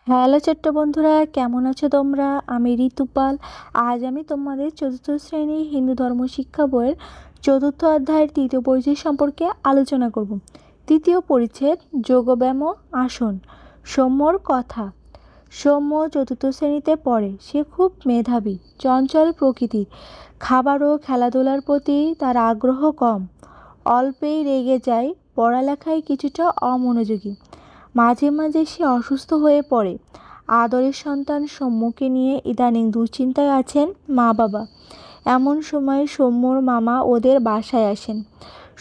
Hello ছোট্ট বন্ধুরা, কেমন আছো তোমরা? আমি ঋতুপাল। আজ আমি তোমাদের চতুর্থ শ্রেণীর হিন্দু ধর্ম শিক্ষা বইয়ের চতুর্থ অধ্যায়ের তৃতীয় পরিচ্ছেদ সম্পর্কে আলোচনা করব। তৃতীয় পরিচ্ছেদ, যোগব্যায়াম ও আসন। সৌম্যর কথা। সৌম্য চতুর্থ শ্রেণীতে পড়ে। সে খুব মেধাবী, চঞ্চল প্রকৃতির। খাবার ও খেলাধুলার প্রতি তার আগ্রহ কম। অল্পেই রেগে যায়, পড়ালেখায় কিছুটা অমনোযোগী। মাঝে মাঝে সে অসুস্থ হয়ে পড়ে। আদরের সন্তান সৌম্যকে নিয়ে ইদানিং দুশ্চিন্তায় আছেন মা বাবা। এমন সময় সৌম্যর মামা ওদের বাসায় আসেন।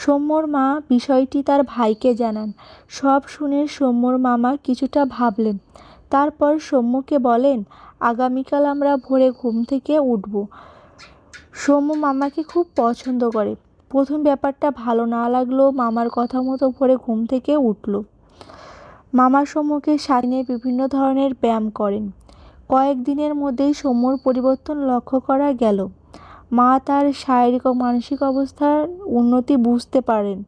সৌম্যর মা বিষয়টি তার ভাইকে জানান। সব শুনে সৌম্যর মামা কিছুটা ভাবলেন। তারপর সৌম্যকে বলেন, আগামীকাল আমরা ভোরে ঘুম থেকে উঠব। সৌম্য মামাকে খুব পছন্দ করে। প্রথম ব্যাপারটা ভালো না লাগলেও মামার কথা মতো ভোরে ঘুম থেকে উঠল। মামা সৌম্যকে সাথে বিভিন্ন ধরনের ব্যায়াম করেন। কয়েকদিনের মধ্যেই সৌম্যর পরিবর্তন লক্ষ্য করা গেল। মা তার শারীরিক ও মানসিক অবস্থার উন্নতি বুঝতে পারেন।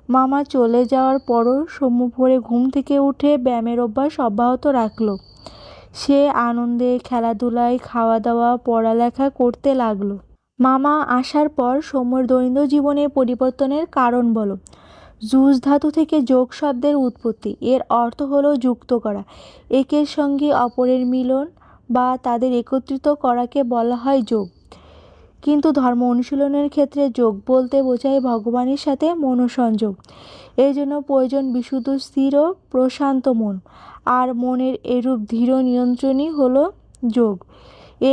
মামা চলে যাওয়ার পরও সৌম্য ভোরে ঘুম থেকে উঠে ব্যায়ামের অভ্যাস অব্যাহত রাখল। সে আনন্দে, খেলাধুলায়, খাওয়া দাওয়া, পড়ালেখা করতে লাগলো। মামা আসার পর সৌম্যর দৈনন্দিন জীবনে পরিবর্তনের কারণ বলো। জুজ ধাতু থেকে যোগ শব্দের উৎপত্তি। এর অর্থ হলো যুক্ত করা। একের সঙ্গে অপরের মিলন বা তাদের একত্রিত করাকে বলা হয় যোগ। কিন্তু ধর্ম অনুশীলনের ক্ষেত্রে যোগ বলতে বোঝায় ভগবানের সাথে মনোসংযোগ। এই জন্য প্রয়োজন বিশুদ্ধ, স্থির ও প্রশান্ত মন। আর মনের এরূপ ধীর নিয়ন্ত্রণই হলো যোগ।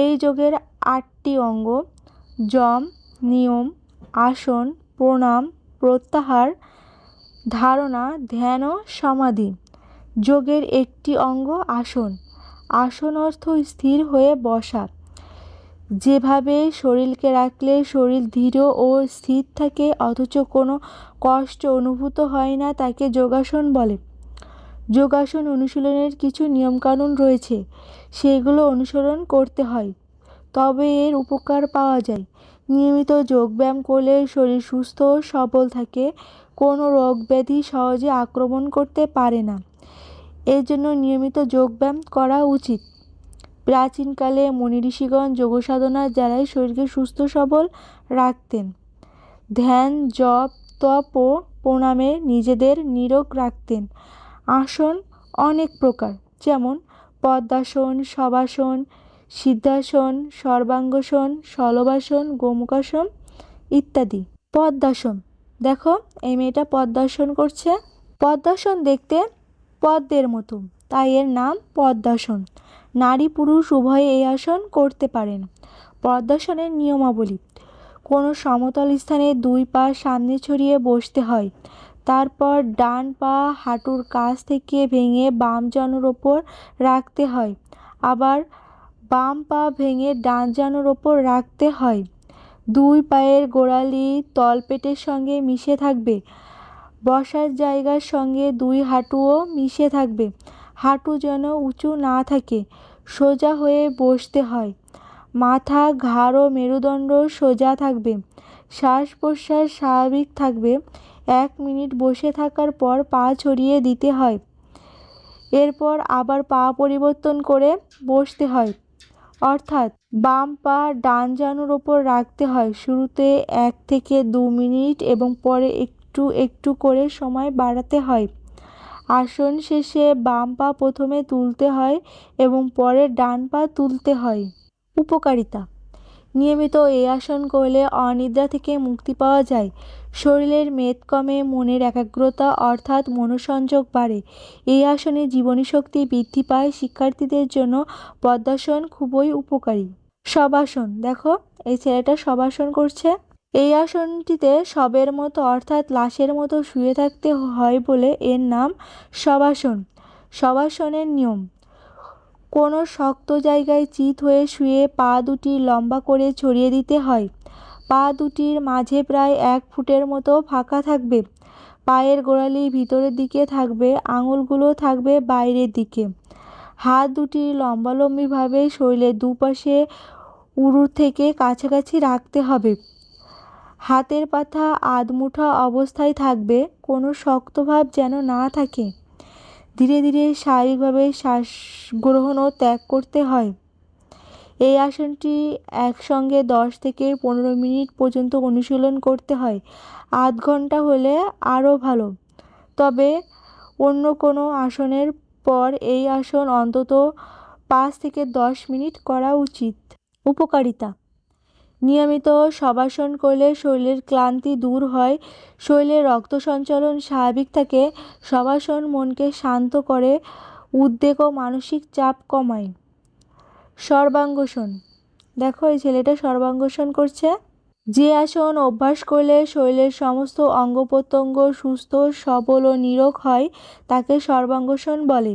এই যোগের 8টি অঙ্গ: যম, নিয়ম, আসন, প্রণাম, প্রত্যাহার, ধারণা, ধ্যান ও সমাধি। যোগের একটি অঙ্গ আসন। আসন অর্থ স্থির হয়ে বসা। যেভাবে শরীরকে রাখলে শরীর দৃঢ় ও স্থির থাকে অথচ কোনো কষ্ট অনুভূত হয় না, তাকে যোগাসন বলে। যোগাসন অনুশীলনের কিছু নিয়মকানুন রয়েছে, সেগুলো অনুসরণ করতে হয়, তবে এর উপকার পাওয়া যায়। নিয়মিত যোগব্যায়াম করলে শরীর সুস্থ ও সবল থাকে। কোনো রোগ ব্যাধি সহজে আক্রমণ করতে পারে না। এর জন্য নিয়মিত যোগব্যায়াম করা উচিত। প্রাচীনকালে মুনি ঋষিগণ যোগসাধনার দ্বারাই শরীরকে সুস্থ সবল রাখতেন। ধ্যান, জপ, তপ ও প্রণামে নিজেদের নিরোগ রাখতেন। আসন অনেক প্রকার, যেমন পদ্মাসন, শবাসন, সিদ্ধাসন, সর্বাঙ্গাসন, শলভাসন, গোমুখাসন ইত্যাদি। পদ্মাসন। দেখো, এই মেয়েটা পদ্মাসন করছে। পদ্মাসন দেখতে পদ্মের মতো, তাই এর নাম পদ্মাসন। নারী পুরুষ উভয়ে এই আসন করতে পারেন। পদ্মাসনের নিয়মাবলী: কোনো সমতল স্থানে দুই পা সামনে ছড়িয়ে বসতে হয়। তারপর ডান পা হাঁটুর কাছ থেকে ভেঙে বাম জানুর ওপর রাখতে হয়। আবার বাম পা ভেঙে ডান জানুর ওপর রাখতে হয়। দুই পায়ের গোড়ালি তলপেটের সঙ্গে মিশে থাকবে। বসার জায়গার সঙ্গে দুই হাঁটুও মিশে থাকবে। হাঁটু যেন উঁচু না থাকে, সোজা হয়ে বসতে হয়। মাথা, ঘাড় ও মেরুদণ্ড সোজা থাকবে। শ্বাস প্রশ্বাস স্বাভাবিক থাকবে। 1 মিনিট বসে থাকার পর পা ছড়িয়ে দিতে হয়। এরপর আবার পা পরিবর্তন করে বসতে হয়, অর্থাৎ বাম পা ডান জানুর ওপর রাখতে হয়। শুরুতে 1 থেকে 2 মিনিট এবং পরে একটু একটু করে সময় বাড়াতে হয়। আসন শেষে বাম পা প্রথমে তুলতে হয় এবং পরে ডান পা তুলতে হয়। উপকারিতা: নিয়মিত এই আসন করলে অনিদ্রা থেকে মুক্তি পাওয়া যায়। শরীরের মেদ কমে, মনের একাগ্রতা অর্থাৎ মনোসংযোগ বাড়ে। এই আসনে জীবনীশক্তি বৃদ্ধি পায়। শিক্ষার্থীদের জন্য পদ্মাসন খুবই উপকারী। শবাসন। দেখো, এই ছেলেটা শবাসন করছে। এই আসনটিতে শবের মতো অর্থাৎ লাশের মতো শুয়ে থাকতে হয় বলে এর নাম শবাসন। শবাসনের নিয়ম: কোনো শক্ত জায়গায় চিত হয়ে শুয়ে পা দুটি লম্বা করে ছড়িয়ে দিতে হয়। পা দুটির মাঝে প্রায় 1 ফুটের মতো ফাঁকা থাকবে। পায়ের গোড়ালি ভিতরের দিকে থাকবে, আঙুলগুলো থাকবে বাইরের দিকে। হাত দুটি লম্বালম্বিভাবে শরীরের দুপাশে উরুর থেকে কাছাকাছি রাখতে হবে। হাতের পাতা আধমুঠা অবস্থায় থাকবে, কোনো শক্ত ভাব যেন না থাকে। ধীরে ধীরে স্বাভাবিকভাবে শ্বাস গ্রহণ ও ত্যাগ করতে হয়। এই আসনটি একসঙ্গে 10 থেকে 15 মিনিট পর্যন্ত অনুশীলন করতে হয়। আধ ঘন্টা হলে আরও ভালো। তবে অন্য কোনো আসনের পর এই আসন অন্তত 5 থেকে 10 মিনিট করা উচিত। উপকারিতা: নিয়মিত শবাসন করলে শরীরের ক্লান্তি দূর হয়, শরীরে রক্ত সঞ্চালন স্বাভাবিক থাকে। শবাসন মনকে শান্ত করে, উদ্বেগ ও মানসিক চাপ কমায়। সর্বাঙ্গসন: দেখো এই ছেলেটা সর্বাঙ্গসন করছে। যে আসন অভ্যাস করলে শরীরের সমস্ত অঙ্গ প্রত্যঙ্গ সুস্থ সবল ও নীরোগ হয় তাকে সর্বাঙ্গসন বলে।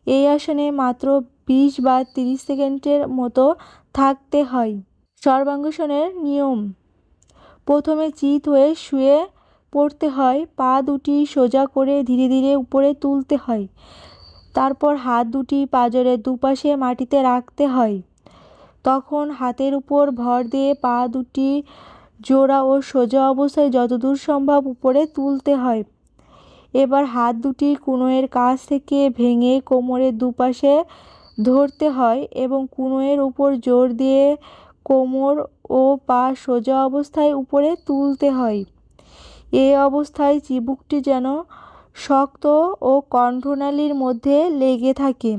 এই আসনে মাত্র 20 বা 30 সেকেন্ডের মতো থাকতে হয়। সর্বাঙ্গসনের নিয়ম: প্রথমে চিত হয়ে শুয়ে পড়তে হয়, পা দুটি সোজা করে ধীরে ধীরে উপরে তুলতে হয়। তারপর হাত দুটি পাঁজরের দুপাশে মাটিতে রাখতে হয়। তখন হাতের উপর ভর দিয়ে পা দুটি জোড়া ও সোজা অবস্থায় যতদূর সম্ভব উপরে তুলতে হয়। এবার হাত দুটি কনুইয়ের কাছ থেকে ভেঙে কোমরের দুপাশে ধরতে হয় এবং কনুইয়ের উপর জোর দিয়ে কোমর ও পা সোজা অবস্থায় উপরে তুলতে হয়। এই অবস্থায় চিবুকটি যেন শক্ত ও কণ্ঠনালীর মধ্যে লেগে থাকে।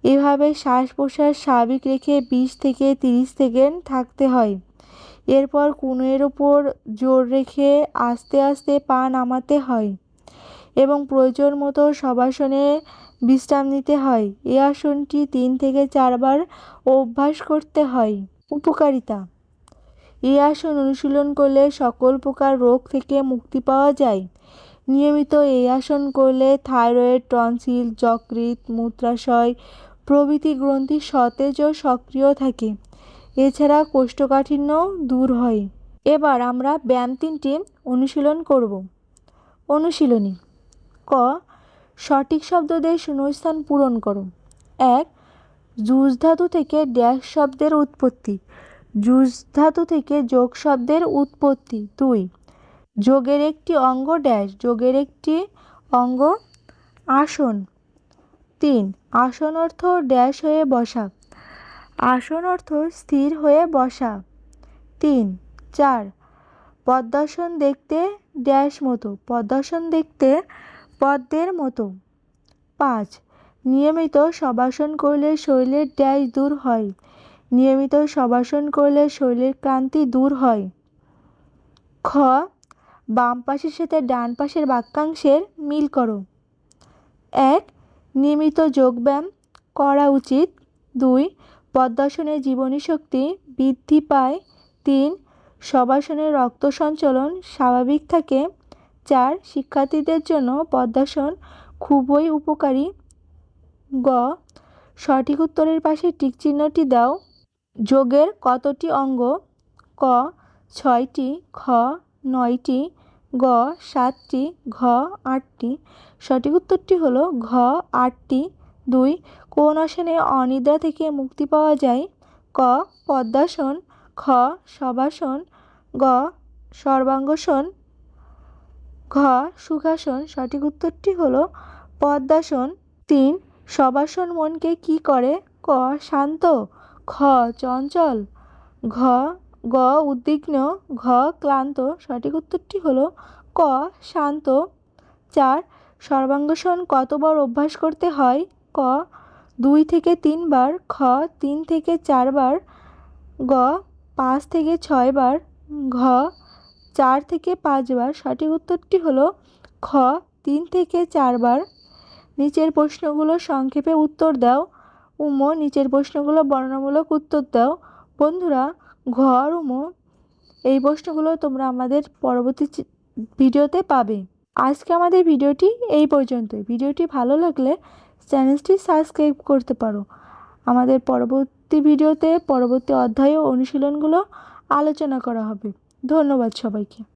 এভাবে শ্বাস প্রশ্বাস স্বাভাবিক রেখে 20 থেকে 30 সেকেন্ড থাকতে হয়। এরপর কনুইয়ের উপর জোর রেখে আস্তে আস্তে পা নামাতে হয় এবং প্রয়োজন মতো শবাসনে বিশ্রাম নিতে হয়। এই আসনটি 3 থেকে 4 বার অভ্যাস করতে হয়। উপকারিতা: এই আসন অনুশীলন করলে সকল প্রকার রোগ থেকে মুক্তি পাওয়া যায়। নিয়মিত এই আসন করলে থাইরয়েড, টনসিল, যকৃৎ, মূত্রাশয় প্রভৃতি গ্রন্থি সতেজ ও সক্রিয় থাকে। এছাড়া কোষ্ঠকাঠিন্যও দূর হয়। এবার আমরা ব্যায়াম 3টি অনুশীলন করব। অনুশীলনী: ক. সঠিক শব্দ দিয়ে শূন্যস্থান পূরণ করো। 1. যুজ ধাতু থেকে ড্যাশ শব্দের উৎপত্তি। যুজ ধাতু থেকে যোগ শব্দের উৎপত্তি। 2. যোগের একটি অঙ্গ ড্যাশ। যোগের একটি অঙ্গ আসন। 3. আসন অর্থ ড্যাশ হয়ে বসা। আসন অর্থ স্থির হয়ে বসা। 3. 4. পদ্মাসন দেখতে ড্যাশ মতো। পদ্মাসন দেখতে পদ্মের মতো। 5. নিয়মিত শবাসন করলে শরীরের ড্যাশ দূর হয়। নিয়মিত শবাসন করলে শরীরের ক্লান্তি দূর হয়। খ. বাম পাশের সাথে ডান পাশের বাক্যাংশের মিল করো। 1. নিয়মিত যোগব্যায়াম করা উচিত। 2. পদ্মাসনে জীবনী শক্তি বৃদ্ধি পায়। 3. শবাসনের রক্ত সঞ্চালন স্বাভাবিক থাকে। 4. শিক্ষার্থীদের জন্য পদ্মাসন খুবই উপকারী। গ. সঠিক উত্তরের পাশে টিক চিহ্নটি দাও। যোগের কতটি অঙ্গ? ক. 6টি, খ. 9টি, গ. 7টি, ঘ. 8টি। সঠিক উত্তরটি হলো ঘ. 8টি। 2. কোন আসনে অনিদ্রা থেকে মুক্তি পাওয়া যায়? ক. পদ্মাসন, খ. শবাসন, গ. সর্বাঙ্গসন, ঘ. সুখাসন। সঠিক উত্তরটি হলো পদ্মাসন। 3. শবাসন মনকে কি করে? ক. শান্ত, খ. চঞ্চল, ঘ. গ. উদ্বিগ্ন, ঘ. ক্লান্ত। সঠিক উত্তরটি হলো ক. শান্ত। 4. সর্বাঙ্গসন কতবার অভ্যাস করতে হয়? ক. 2 থেকে 3 বার, খ. 3 থেকে 4 বার, গ. 5 থেকে 6 বার, ঘ. 4 থেকে 5 বার। সঠিক উত্তরটি হলো খ. 3 থেকে 4 বার। নিচের প্রশ্নগুলো সংক্ষেপে উত্তর দাও। উম, নিচের প্রশ্নগুলো বর্ণনামূলক উত্তর দাও। বন্ধুরা, ঘ আর উম এই প্রশ্নগুলো তোমরা আমাদের পরবর্তী ভিডিওতে পাবে। আজকে আমাদের ভিডিওটি এই পর্যন্তই। ভিডিওটি ভালো লাগলে চ্যানেলটি সাবস্ক্রাইব করতে পারো। আমাদের পরবর্তী ভিডিওতে পরবর্তী অধ্যায় ও অনুশীলনগুলো আলোচনা করা হবে। ধন্যবাদ সবাইকে।